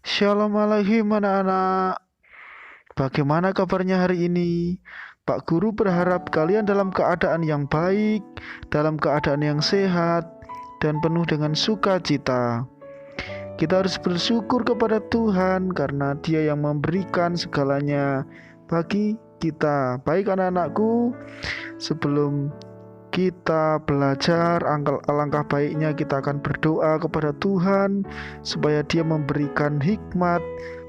Shalom Aleichem anak-anak. Bagaimana kabarnya hari ini? Pak Guru berharap kalian dalam keadaan yang baik, dalam keadaan yang sehat, dan penuh dengan sukacita. Kita harus bersyukur kepada Tuhan karena Dia yang memberikan segalanya bagi kita. Baik anak-anakku, sebelum kita belajar, alangkah baiknya kita akan berdoa kepada Tuhan supaya Dia memberikan hikmat,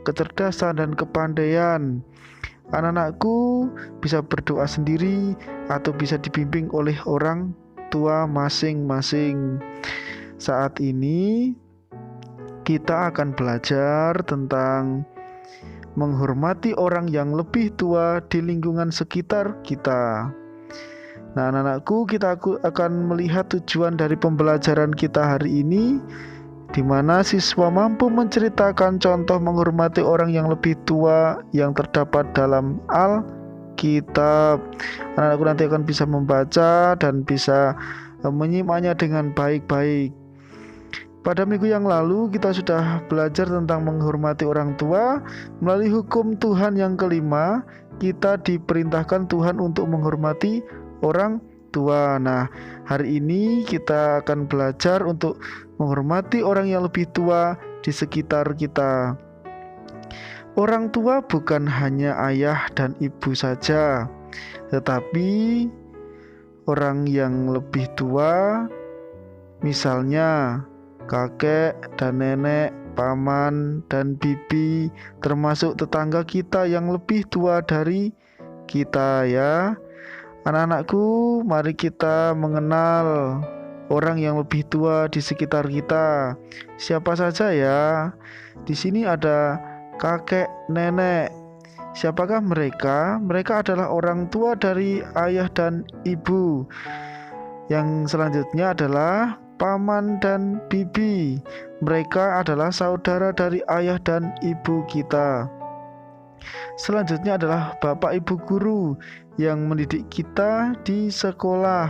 kecerdasan, dan kepandaian. Anak-anakku bisa berdoa sendiri atau bisa dibimbing oleh orang tua masing-masing. Saat ini kita akan belajar tentang menghormati orang yang lebih tua di lingkungan sekitar kita. Nah, anak-anakku, kita akan melihat tujuan dari pembelajaran kita hari ini, di mana siswa mampu menceritakan contoh menghormati orang yang lebih tua yang terdapat dalam Alkitab. Anak-anakku nanti akan bisa membaca dan bisa menyimaknya dengan baik-baik. Pada minggu yang lalu kita sudah belajar tentang menghormati orang tua. Melalui hukum Tuhan yang kelima, kita diperintahkan Tuhan untuk menghormati orang tua. Nah, hari ini kita akan belajar untuk menghormati orang yang lebih tua di sekitar kita. Orang tua bukan hanya ayah dan ibu saja, tetapi orang yang lebih tua, misalnya kakek dan nenek, paman dan bibi, termasuk tetangga kita yang lebih tua dari kita ya. Anak-anakku, mari kita mengenal orang yang lebih tua di sekitar kita. Siapa saja ya? Di sini ada kakek, nenek. Siapakah mereka? Mereka adalah orang tua dari ayah dan ibu. Yang selanjutnya adalah paman dan bibi. Mereka adalah saudara dari ayah dan ibu kita. Selanjutnya adalah bapak ibu guru yang mendidik kita di sekolah.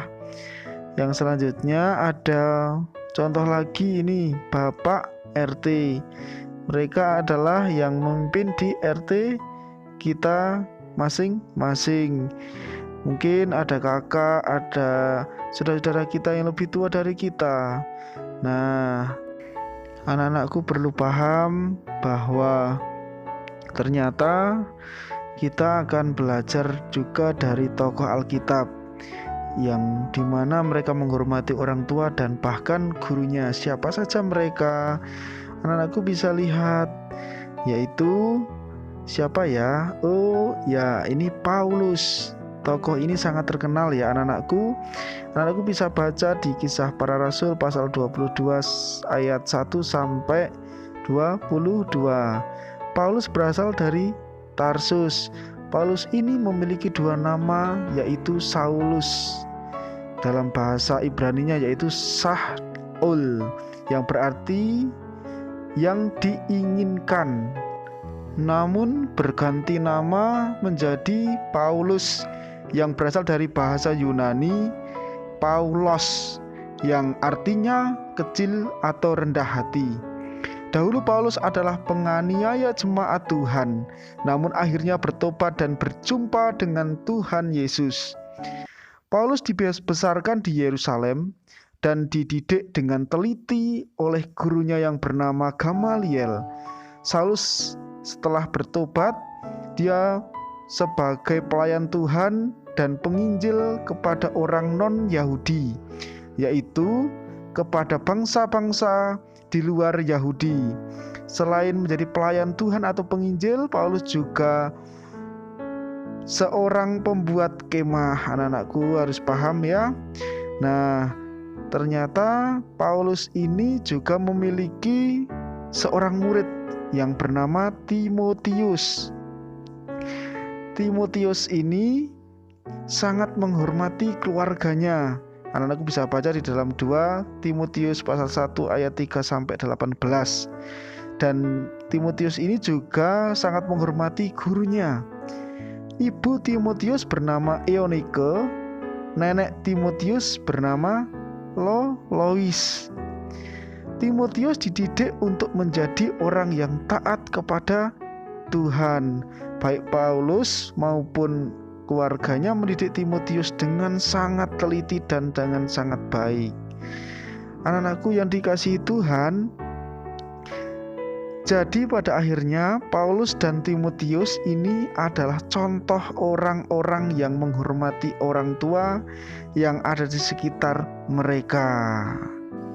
Yang selanjutnya ada contoh lagi ini, bapak RT. Mereka adalah yang memimpin di RT kita masing-masing. Mungkin ada kakak, ada saudara-saudara kita yang lebih tua dari kita. Nah, anak-anakku perlu paham bahwa ternyata kita akan belajar juga dari tokoh Alkitab yang dimana mereka menghormati orang tua dan bahkan gurunya. Siapa saja mereka? Anak-anakku bisa lihat, yaitu siapa ya? Oh ya, ini Paulus. Tokoh ini sangat terkenal ya anak-anakku. Anak-anakku bisa baca di Kisah Para Rasul pasal 22 ayat 1 sampai 22. Paulus berasal dari Tarsus. Paulus ini memiliki dua nama, yaitu Saulus. Dalam bahasa Ibraninya yaitu Saul, yang berarti yang diinginkan. Namun berganti nama menjadi Paulus, yang berasal dari bahasa Yunani Paulos, yang artinya kecil atau rendah hati. Dahulu Paulus adalah penganiaya jemaat Tuhan, namun akhirnya bertobat dan berjumpa dengan Tuhan Yesus. Paulus dibesarkan di Yerusalem dan dididik dengan teliti oleh gurunya yang bernama Gamaliel. Saulus setelah bertobat, dia sebagai pelayan Tuhan dan penginjil kepada orang non-Yahudi, yaitu kepada bangsa-bangsa di luar Yahudi. Selain menjadi pelayan Tuhan atau penginjil, Paulus juga seorang pembuat kemah. Anak-anakku harus paham ya. Nah, ternyata Paulus ini juga memiliki seorang murid yang bernama Timotius. Timotius ini sangat menghormati keluarganya. Anak-anakku bisa baca di dalam 2 Timotius pasal 1 ayat 3 sampai 18. Dan Timotius ini juga sangat menghormati gurunya. Ibu Timotius bernama Eunike, nenek Timotius bernama Lois. Timotius dididik untuk menjadi orang yang taat kepada Tuhan. Baik Paulus maupun keluarganya mendidik Timotius dengan sangat teliti dan dengan sangat baik. Anak-anakku yang dikasihi Tuhan, jadi pada akhirnya Paulus dan Timotius ini adalah contoh orang-orang yang menghormati orang tua yang ada di sekitar mereka.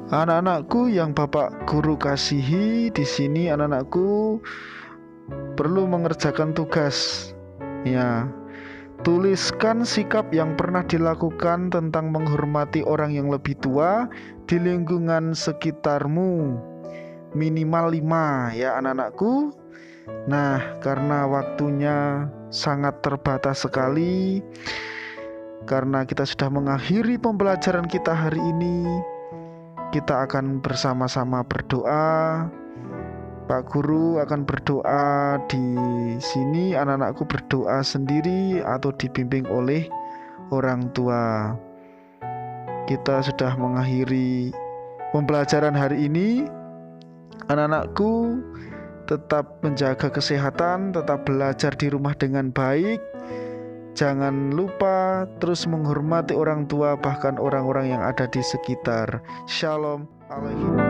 Anak-anakku yang Bapak Guru kasihi, di sini anak-anakku perlu mengerjakan tugas. Ya, tuliskan sikap yang pernah dilakukan tentang menghormati orang yang lebih tua di lingkungan sekitarmu. Minimal 5 ya anak-anakku. Nah, karena waktunya sangat terbatas sekali, karena kita sudah mengakhiri pembelajaran kita hari ini, kita akan bersama-sama berdoa. Pak Guru akan berdoa di sini, anak-anakku berdoa sendiri atau dibimbing oleh orang tua. Kita sudah mengakhiri pembelajaran hari ini. Anak-anakku tetap menjaga kesehatan, tetap belajar di rumah dengan baik. Jangan lupa terus menghormati orang tua, bahkan orang-orang yang ada di sekitar. Shalom Alaikum.